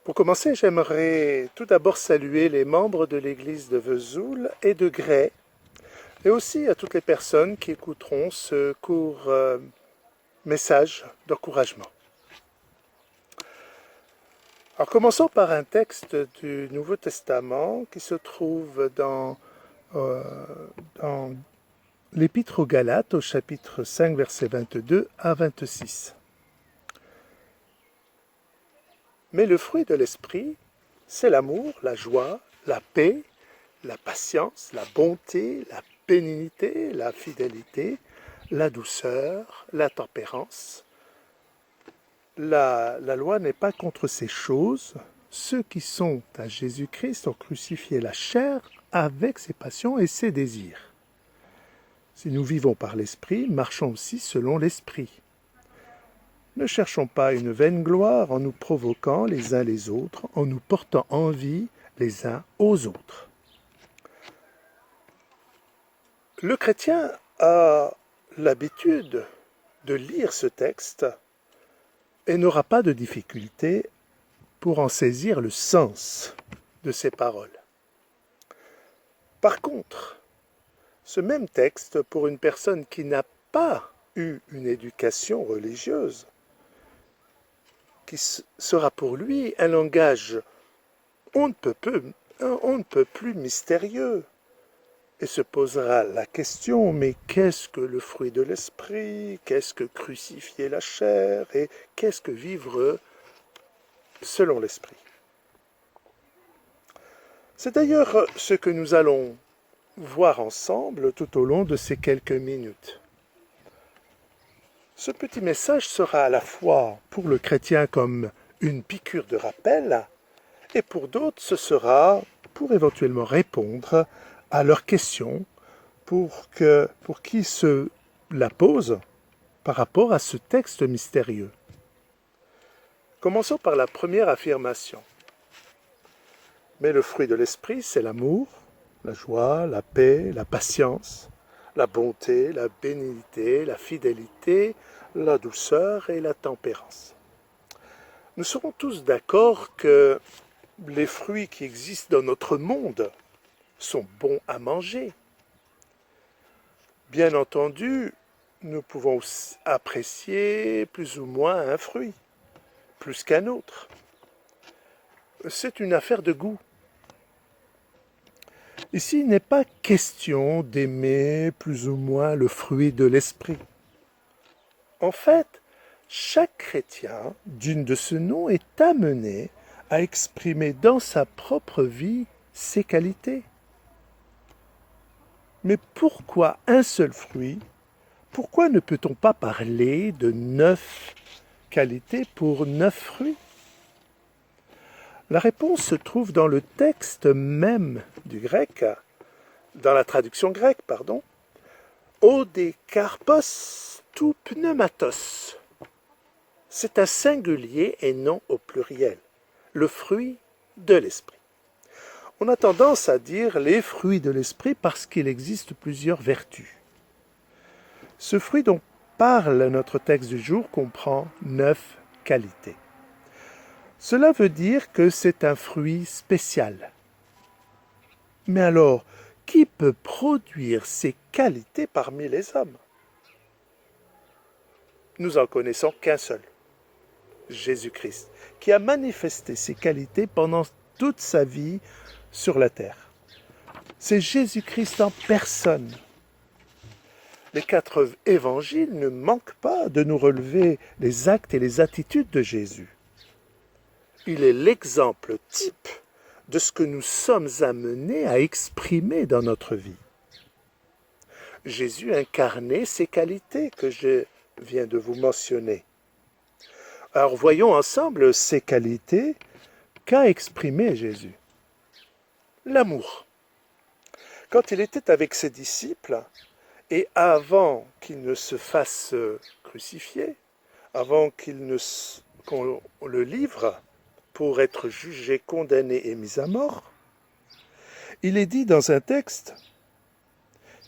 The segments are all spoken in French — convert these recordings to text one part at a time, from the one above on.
Pour commencer, j'aimerais tout d'abord saluer les membres de l'église de Vesoul et de Grès, et aussi à toutes les personnes qui écouteront ce court message d'encouragement. Alors commençons par un texte du Nouveau Testament qui se trouve dans l'Épître aux Galates au chapitre 5, versets 22 à 26. Mais le fruit de l'esprit, c'est l'amour, la joie, la paix, la patience, la bonté, la bénignité, la fidélité, la douceur, la tempérance. La loi n'est pas contre ces choses. Ceux qui sont à Jésus-Christ ont crucifié la chair avec ses passions et ses désirs. Si nous vivons par l'esprit, marchons aussi selon l'esprit. Ne cherchons pas une vaine gloire en nous provoquant les uns les autres, en nous portant envie les uns aux autres. Le chrétien a l'habitude de lire ce texte et n'aura pas de difficulté pour en saisir le sens de ces paroles. Par contre, ce même texte, pour une personne qui n'a pas eu une éducation religieuse, qui sera pour lui un langage on ne peut plus mystérieux, et se posera la question, mais qu'est-ce que le fruit de l'esprit? Qu'est-ce que crucifier la chair? Et qu'est-ce que vivre selon l'esprit? C'est d'ailleurs ce que nous allons voir ensemble tout au long de ces quelques minutes. Ce petit message sera à la fois pour le chrétien comme une piqûre de rappel, et pour d'autres ce sera pour éventuellement répondre à leurs questions pour qui se la posent par rapport à ce texte mystérieux. Commençons par la première affirmation. Mais le fruit de l'esprit, c'est l'amour, la joie, la paix, la patience, la bonté, la bénignité, la fidélité, la douceur et la tempérance. Nous serons tous d'accord que les fruits qui existent dans notre monde sont bons à manger. Bien entendu, nous pouvons apprécier plus ou moins un fruit, plus qu'un autre. C'est une affaire de goût. Ici, il n'est pas question d'aimer plus ou moins le fruit de l'esprit. En fait, chaque chrétien, digne de ce nom, est amené à exprimer dans sa propre vie ses qualités. Mais pourquoi un seul fruit? Pourquoi ne peut-on pas parler de 9 qualités pour 9 fruits? La réponse se trouve dans le texte même du grec, dans la traduction grecque, Odekarpos tou pneumatos. C'est un singulier et non au pluriel, le fruit de l'esprit. On a tendance à dire les fruits de l'esprit parce qu'il existe plusieurs vertus. Ce fruit dont parle notre texte du jour comprend 9 qualités. Cela veut dire que c'est un fruit spécial. Mais alors, qui peut produire ces qualités parmi les hommes? Nous en connaissons qu'un seul, Jésus-Christ, qui a manifesté ces qualités pendant toute sa vie sur la terre. C'est Jésus-Christ en personne. Les 4 évangiles ne manquent pas de nous relever les actes et les attitudes de Jésus. Il est l'exemple type de ce que nous sommes amenés à exprimer dans notre vie. Jésus incarnait ces qualités que je viens de vous mentionner. Alors voyons ensemble ces qualités qu'a exprimé Jésus. L'amour. Quand il était avec ses disciples, et avant qu'il ne se fasse crucifier, avant qu'on le livre pour être jugé, condamné et mis à mort, il est dit dans un texte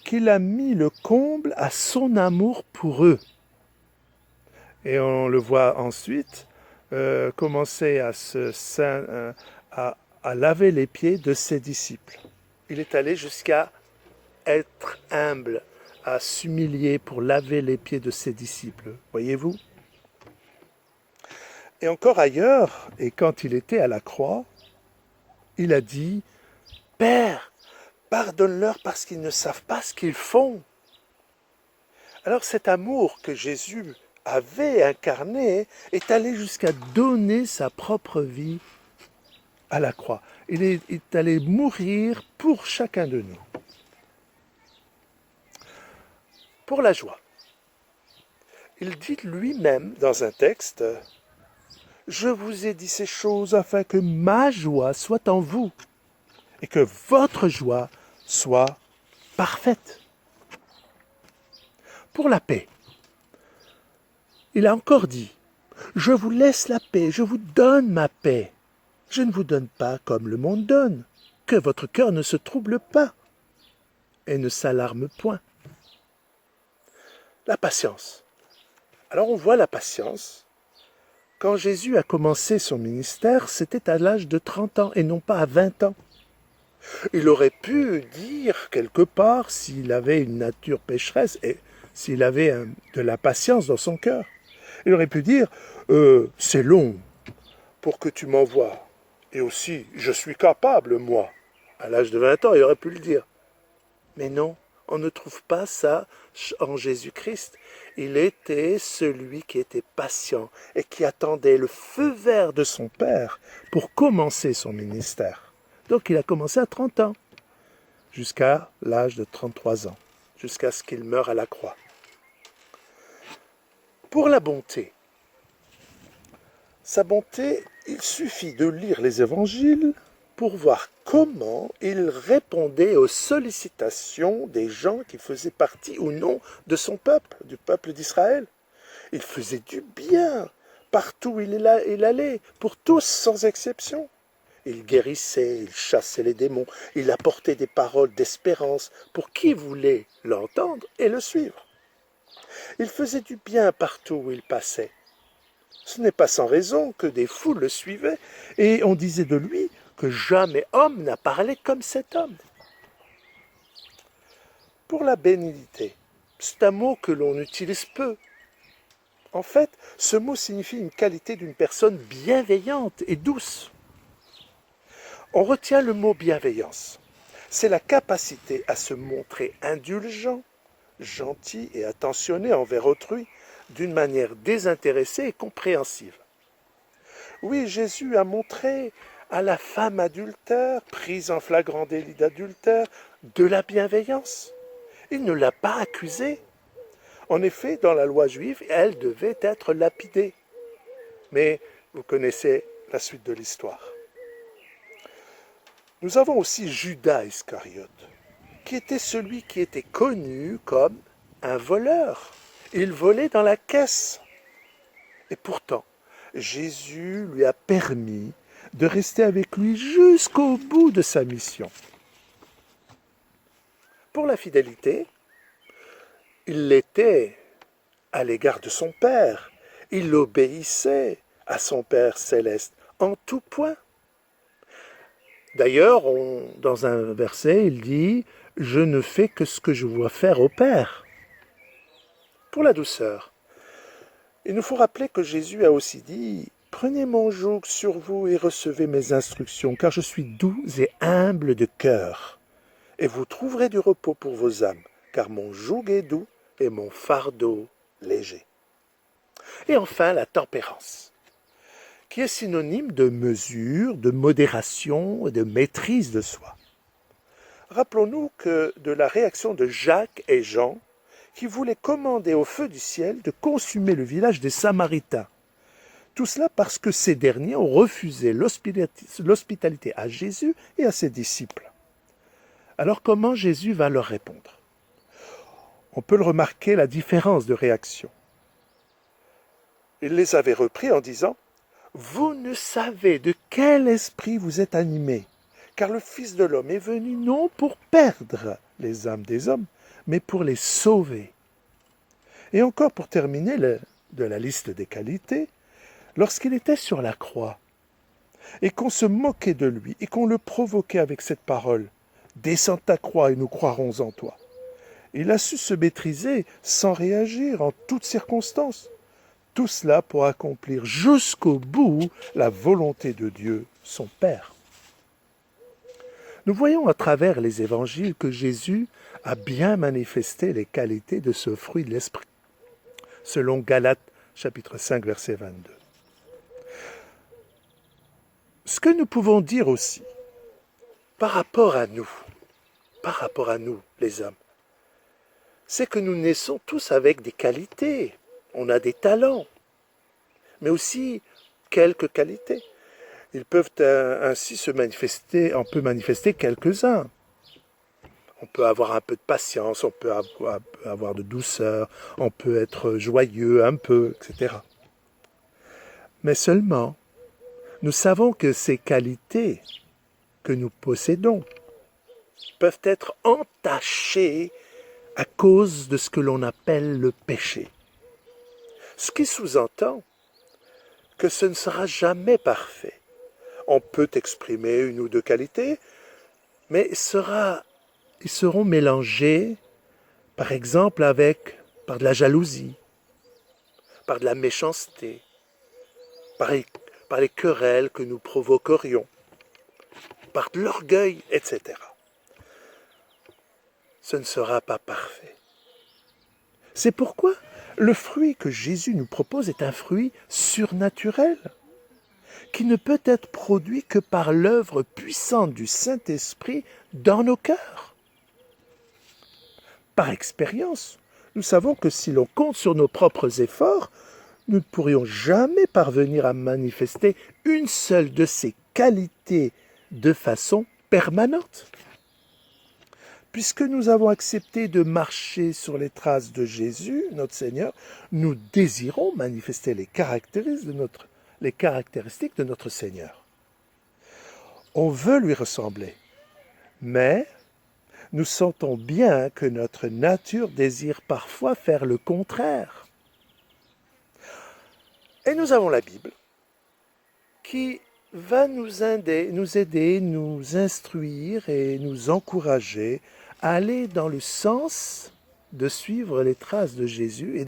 qu'il a mis le comble à son amour pour eux. Et on le voit ensuite commençait à laver les pieds de ses disciples. Il est allé jusqu'à être humble, à s'humilier pour laver les pieds de ses disciples. Voyez-vous? Et encore ailleurs, et quand il était à la croix, il a dit « Père, pardonne-leur parce qu'ils ne savent pas ce qu'ils font. » Alors cet amour que Jésus avait incarné est allé jusqu'à donner sa propre vie à la croix. Il est allé mourir pour chacun de nous. Pour la joie. Il dit lui-même dans un texte « Je vous ai dit ces choses afin que ma joie soit en vous et que votre joie soit parfaite. » Pour la paix. Il a encore dit « Je vous laisse la paix, je vous donne ma paix. Je ne vous donne pas comme le monde donne, que votre cœur ne se trouble pas et ne s'alarme point. » La patience. Alors on voit la patience. Quand Jésus a commencé son ministère, c'était à l'âge de 30 ans et non pas à 20 ans. Il aurait pu dire quelque part s'il avait une nature pécheresse et s'il avait de la patience dans son cœur. Il aurait pu dire c'est long pour que tu m'envoies. Et aussi, je suis capable, moi. À l'âge de 20 ans, il aurait pu le dire. Mais non, on ne trouve pas ça en Jésus-Christ. Il était celui qui était patient et qui attendait le feu vert de son Père pour commencer son ministère. Donc il a commencé à 30 ans, jusqu'à l'âge de 33 ans, jusqu'à ce qu'il meure à la croix. Pour la bonté, sa bonté, il suffit de lire les évangiles pour voir comment il répondait aux sollicitations des gens qui faisaient partie ou non de son peuple, du peuple d'Israël. Il faisait du bien partout où il allait, pour tous sans exception. Il guérissait, il chassait les démons, il apportait des paroles d'espérance pour qui voulait l'entendre et le suivre. Il faisait du bien partout où il passait. Ce n'est pas sans raison que des foules le suivaient et on disait de lui que jamais homme n'a parlé comme cet homme. Pour la bénignité, c'est un mot que l'on utilise peu. En fait, ce mot signifie une qualité d'une personne bienveillante et douce. On retient le mot bienveillance. C'est la capacité à se montrer indulgent, gentil et attentionné envers autrui d'une manière désintéressée et compréhensive. Oui, Jésus a montré à la femme adultère, prise en flagrant délit d'adultère, de la bienveillance. Il ne l'a pas accusée. En effet, dans la loi juive, elle devait être lapidée. Mais vous connaissez la suite de l'histoire. Nous avons aussi Judas Iscariote, qui était celui qui était connu comme un voleur. Il volait dans la caisse. Et pourtant, Jésus lui a permis de rester avec lui jusqu'au bout de sa mission. Pour la fidélité, il l'était à l'égard de son Père. Il obéissait à son Père céleste en tout point. D'ailleurs, dans un verset, il dit « Je ne fais que ce que je vois faire au Père ». Pour la douceur, il nous faut rappeler que Jésus a aussi dit « Prenez mon joug sur vous et recevez mes instructions, car je suis doux et humble de cœur, et vous trouverez du repos pour vos âmes, car mon joug est doux et mon fardeau léger. » Et enfin, la tempérance, qui est synonyme de mesure, de modération et de maîtrise de soi. Rappelons-nous que de la réaction de Jacques et Jean, qui voulaient commander au feu du ciel de consumer le village des Samaritains. Tout cela parce que ces derniers ont refusé l'hospitalité à Jésus et à ses disciples. Alors comment Jésus va leur répondre? On peut le remarquer, la différence de réaction. Il les avait repris en disant « Vous ne savez de quel esprit vous êtes animés, car le Fils de l'homme est venu non pour perdre les âmes des hommes, mais pour les sauver. » Et encore pour terminer de la liste des qualités, lorsqu'il était sur la croix, et qu'on se moquait de lui, et qu'on le provoquait avec cette parole, « Descends ta croix et nous croirons en toi », il a su se maîtriser sans réagir en toutes circonstances. Tout cela pour accomplir jusqu'au bout la volonté de Dieu, son Père. Nous voyons à travers les évangiles que Jésus a bien manifesté les qualités de ce fruit de l'esprit, selon Galates chapitre 5 verset 22. Ce que nous pouvons dire aussi, par rapport à nous les hommes, c'est que nous naissons tous avec des qualités, on a des talents, mais aussi quelques qualités. Ils peuvent ainsi se manifester, on peut manifester quelques-uns. On peut avoir un peu de patience, on peut avoir de douceur, on peut être joyeux un peu, etc. Mais seulement, nous savons que ces qualités que nous possédons peuvent être entachées à cause de ce que l'on appelle le péché. Ce qui sous-entend que ce ne sera jamais parfait. On peut exprimer une ou deux qualités, mais ils seront mélangés, par exemple, par de la jalousie, par de la méchanceté, par les querelles que nous provoquerions, par de l'orgueil, etc. Ce ne sera pas parfait. C'est pourquoi le fruit que Jésus nous propose est un fruit surnaturel, qui ne peut être produit que par l'œuvre puissante du Saint-Esprit dans nos cœurs. Par expérience, nous savons que si l'on compte sur nos propres efforts, nous ne pourrions jamais parvenir à manifester une seule de ces qualités de façon permanente. Puisque nous avons accepté de marcher sur les traces de Jésus, notre Seigneur, nous désirons manifester les caractéristiques de notre Seigneur. On veut lui ressembler, mais nous sentons bien que notre nature désire parfois faire le contraire. Et nous avons la Bible qui va nous aider, nous instruire et nous encourager à aller dans le sens de suivre les traces de Jésus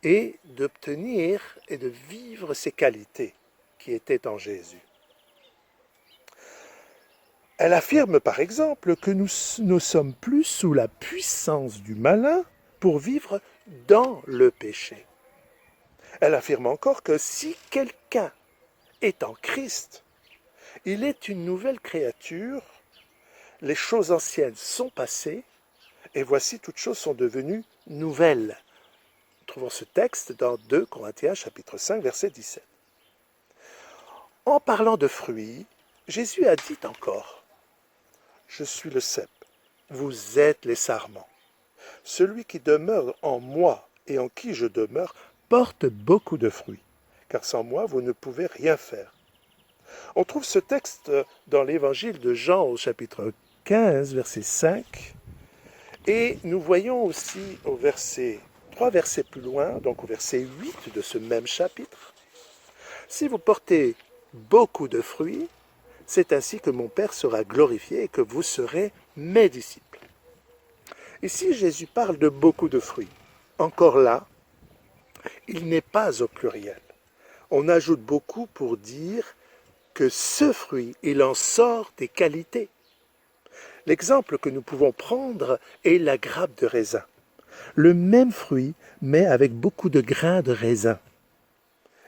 et d'obtenir et de vivre ces qualités qui étaient en Jésus. Elle affirme par exemple que nous ne sommes plus sous la puissance du malin pour vivre dans le péché. Elle affirme encore que si quelqu'un est en Christ, il est une nouvelle créature, les choses anciennes sont passées, et voici toutes choses sont devenues nouvelles. Nous trouvons ce texte dans 2 Corinthiens chapitre 5 verset 17. En parlant de fruits, Jésus a dit encore, « Je suis le cep, vous êtes les sarments. Celui qui demeure en moi et en qui je demeure porte beaucoup de fruits, car sans moi vous ne pouvez rien faire. » On trouve ce texte dans l'évangile de Jean au chapitre 15, verset 5, et nous voyons aussi au verset 3 versets plus loin, donc au verset 8 de ce même chapitre, « Si vous portez beaucoup de fruits, c'est ainsi que mon Père sera glorifié et que vous serez mes disciples. » Ici, Jésus parle de beaucoup de fruits. Encore là, il n'est pas au pluriel. On ajoute beaucoup pour dire que ce fruit, il en sort des qualités. L'exemple que nous pouvons prendre est la grappe de raisin. Le même fruit, mais avec beaucoup de grains de raisin.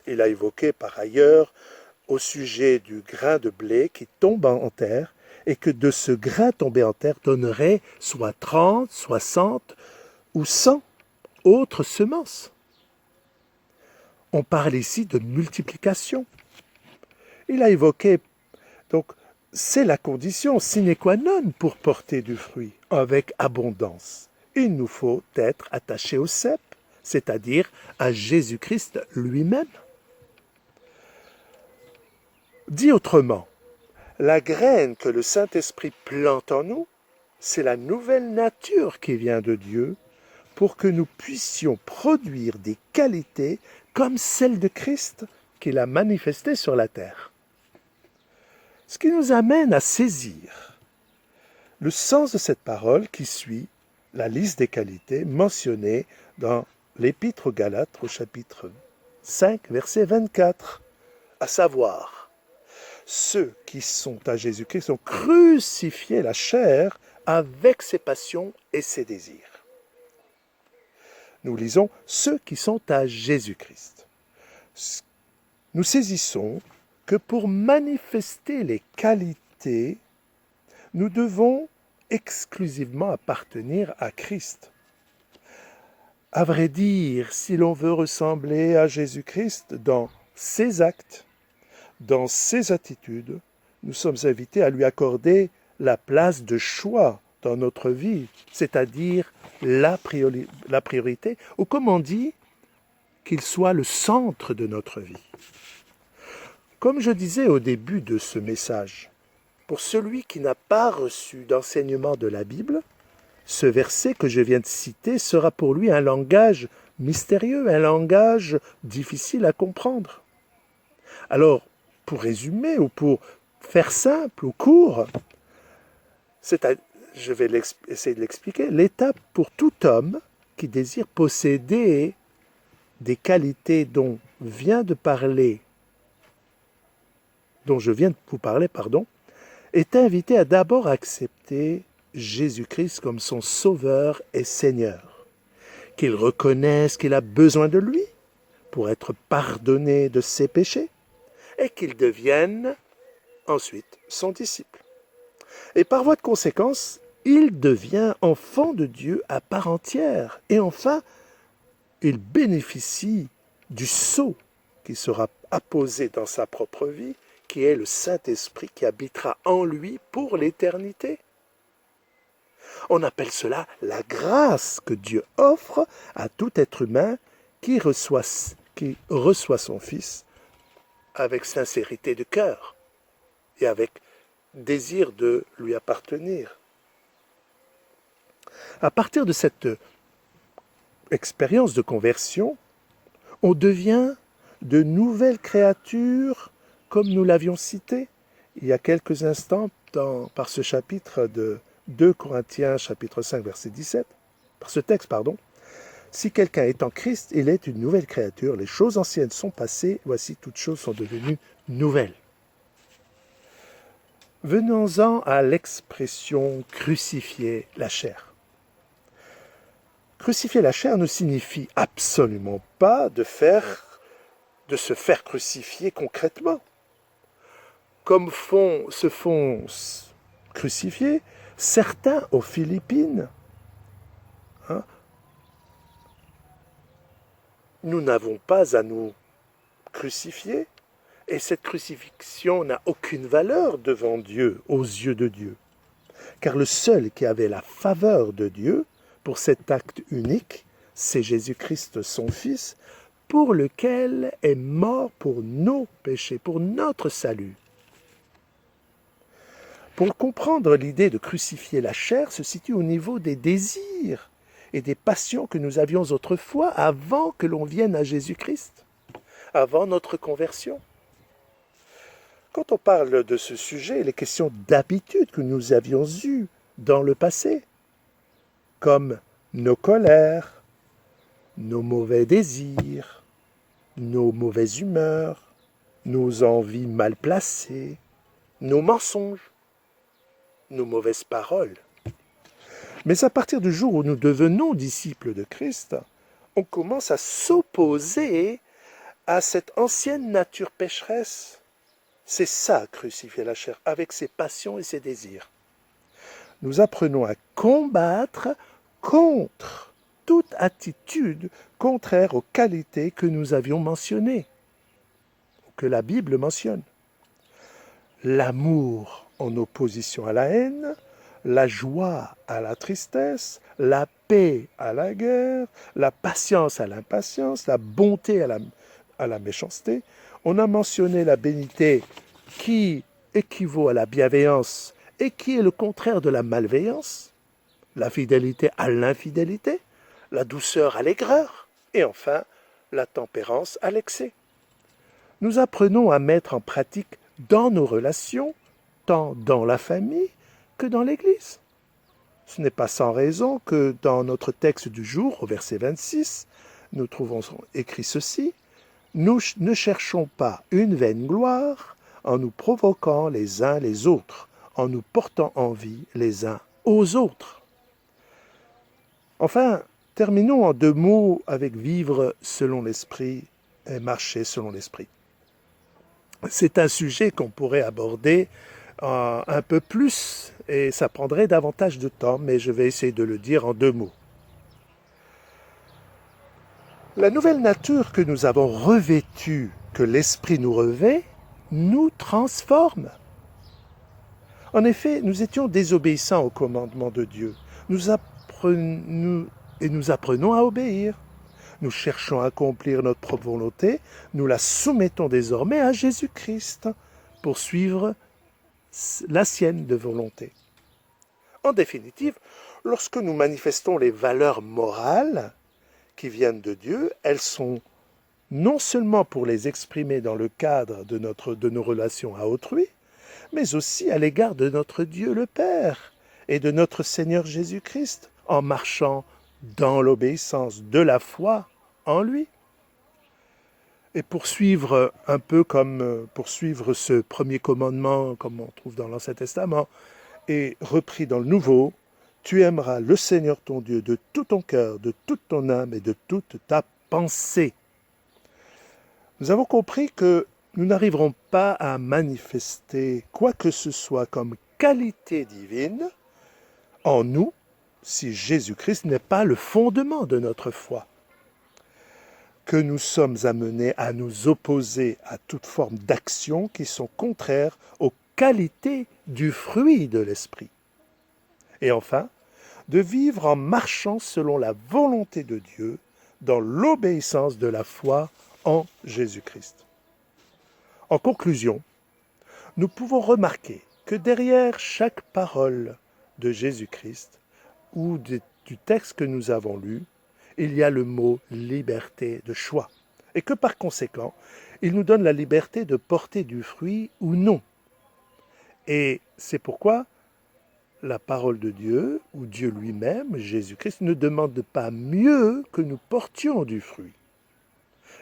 Il a évoqué par ailleurs au sujet du grain de blé qui tombe en terre et que de ce grain tombé en terre donnerait soit 30, 60 ou 100 autres semences. On parle ici de multiplication. Il a évoqué, donc, c'est la condition sine qua non pour porter du fruit avec abondance. Il nous faut être attachés au cep, c'est-à-dire à Jésus-Christ lui-même. Dit autrement, la graine que le Saint-Esprit plante en nous, c'est la nouvelle nature qui vient de Dieu pour que nous puissions produire des qualités comme celles de Christ qu'il a manifestées sur la terre. Ce qui nous amène à saisir le sens de cette parole qui suit la liste des qualités mentionnées dans l'Épître aux Galates au chapitre 5, verset 24, à savoir, ceux qui sont à Jésus-Christ ont crucifié la chair avec ses passions et ses désirs. Nous lisons ceux qui sont à Jésus-Christ. Nous saisissons que pour manifester les qualités, nous devons exclusivement appartenir à Christ. À vrai dire, si l'on veut ressembler à Jésus-Christ dans ses actes, dans ses attitudes, nous sommes invités à lui accorder la place de choix dans notre vie, c'est-à-dire la priorité, ou comme on dit, qu'il soit le centre de notre vie. Comme je disais au début de ce message, pour celui qui n'a pas reçu d'enseignement de la Bible, ce verset que je viens de citer sera pour lui un langage mystérieux, un langage difficile à comprendre. Alors, pour résumer ou pour faire simple ou court, je vais essayer de l'expliquer, l'étape pour tout homme qui désire posséder des qualités dont je viens de vous parler, est invité à d'abord accepter Jésus-Christ comme son Sauveur et Seigneur, qu'il reconnaisse qu'il a besoin de lui pour être pardonné de ses péchés et qu'il devienne ensuite son disciple. Et par voie de conséquence, il devient enfant de Dieu à part entière. Et enfin, il bénéficie du sceau qui sera apposé dans sa propre vie, qui est le Saint-Esprit qui habitera en lui pour l'éternité. On appelle cela la grâce que Dieu offre à tout être humain qui reçoit son Fils avec sincérité de cœur et avec désir de lui appartenir. À partir de cette expérience de conversion, on devient de nouvelles créatures comme nous l'avions cité il y a quelques instants par ce chapitre de 2 Corinthiens, chapitre 5, verset 17, par ce texte, Si quelqu'un est en Christ, il est une nouvelle créature. Les choses anciennes sont passées, voici toutes choses sont devenues nouvelles. Venons-en à l'expression « crucifier la chair ». Crucifier la chair ne signifie absolument pas de se faire crucifier concrètement. Comme se font crucifier certains aux Philippines. Nous n'avons pas à nous crucifier, et cette crucifixion n'a aucune valeur devant Dieu, aux yeux de Dieu. Car le seul qui avait la faveur de Dieu pour cet acte unique, c'est Jésus-Christ, son Fils, pour lequel est mort pour nos péchés, pour notre salut. Pour comprendre l'idée de crucifier la chair se situe au niveau des désirs et des passions que nous avions autrefois avant que l'on vienne à Jésus-Christ, avant notre conversion. Quand on parle de ce sujet, les questions d'habitude que nous avions eues dans le passé, comme nos colères, nos mauvais désirs, nos mauvaises humeurs, nos envies mal placées, nos mensonges, nos mauvaises paroles. Mais à partir du jour où nous devenons disciples de Christ, on commence à s'opposer à cette ancienne nature pécheresse. C'est ça, crucifier la chair, avec ses passions et ses désirs. Nous apprenons à combattre contre toute attitude contraire aux qualités que nous avions mentionnées, que la Bible mentionne. L'amour en opposition à la haine, la joie à la tristesse, la paix à la guerre, la patience à l'impatience, la bonté à la méchanceté. On a mentionné la bénité qui équivaut à la bienveillance et qui est le contraire de la malveillance, la fidélité à l'infidélité, la douceur à l'aigreur et enfin la tempérance à l'excès. nous apprenons à mettre en pratique dans nos relations, tant dans la famille que dans l'Église. Ce n'est pas sans raison que dans notre texte du jour, au verset 26, nous trouvons écrit ceci: « Nous ne cherchons pas une vaine gloire en nous provoquant les uns les autres, en nous portant envie les uns aux autres. » Enfin, terminons en 2 mots avec vivre selon l'esprit et marcher selon l'esprit. C'est un sujet qu'on pourrait aborder un peu plus et ça prendrait davantage de temps, mais je vais essayer de le dire en 2 mots. La nouvelle nature que nous avons revêtue, que l'esprit nous revêt, nous transforme. En effet, nous étions désobéissants au commandement de Dieu. Nous apprenons à obéir. Nous cherchons à accomplir notre propre volonté. Nous la soumettons désormais à Jésus-Christ pour suivre la sienne de volonté. En définitive, lorsque nous manifestons les valeurs morales qui viennent de Dieu, elles sont non seulement pour les exprimer dans le cadre de nos relations à autrui, mais aussi à l'égard de notre Dieu le Père et de notre Seigneur Jésus-Christ, en marchant dans l'obéissance de la foi en lui. Et poursuivre un peu comme poursuivre ce premier commandement, comme on trouve dans l'Ancien Testament, et repris dans le Nouveau: tu aimeras le Seigneur ton Dieu de tout ton cœur, de toute ton âme et de toute ta pensée. Nous avons compris que nous n'arriverons pas à manifester quoi que ce soit comme qualité divine en nous si Jésus-Christ n'est pas le fondement de notre foi. Que nous sommes amenés à nous opposer à toute forme d'action qui sont contraires aux qualités du fruit de l'esprit. Et enfin, de vivre en marchant selon la volonté de Dieu dans l'obéissance de la foi en Jésus-Christ. En conclusion, nous pouvons remarquer que derrière chaque parole de Jésus-Christ ou du texte que nous avons lu, il y a le mot liberté de choix, et que par conséquent, il nous donne la liberté de porter du fruit ou non. Et c'est pourquoi la parole de Dieu, ou Dieu lui-même, Jésus-Christ, ne demande pas mieux que nous portions du fruit.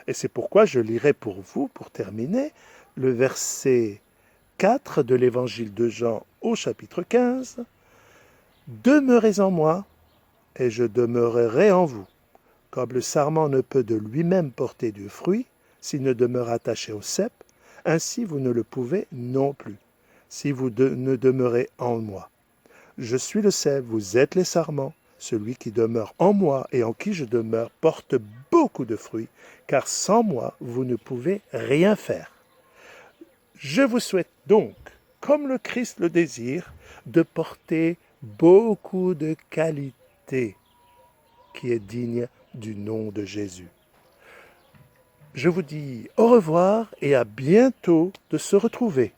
Et c'est pourquoi je lirai pour vous, pour terminer, le verset 4 de l'évangile de Jean au chapitre 15. « Demeurez en moi, et je demeurerai en vous. Comme le sarment ne peut de lui-même porter du fruit, s'il ne demeure attaché au cep, ainsi vous ne le pouvez non plus, si vous ne demeurez en moi. Je suis le cep, vous êtes les sarments. Celui qui demeure en moi et en qui je demeure porte beaucoup de fruits, car sans moi, vous ne pouvez rien faire. » Je vous souhaite donc, comme le Christ le désire, de porter beaucoup de qualités qui est digne du nom de Jésus. Je vous dis au revoir et à bientôt de se retrouver.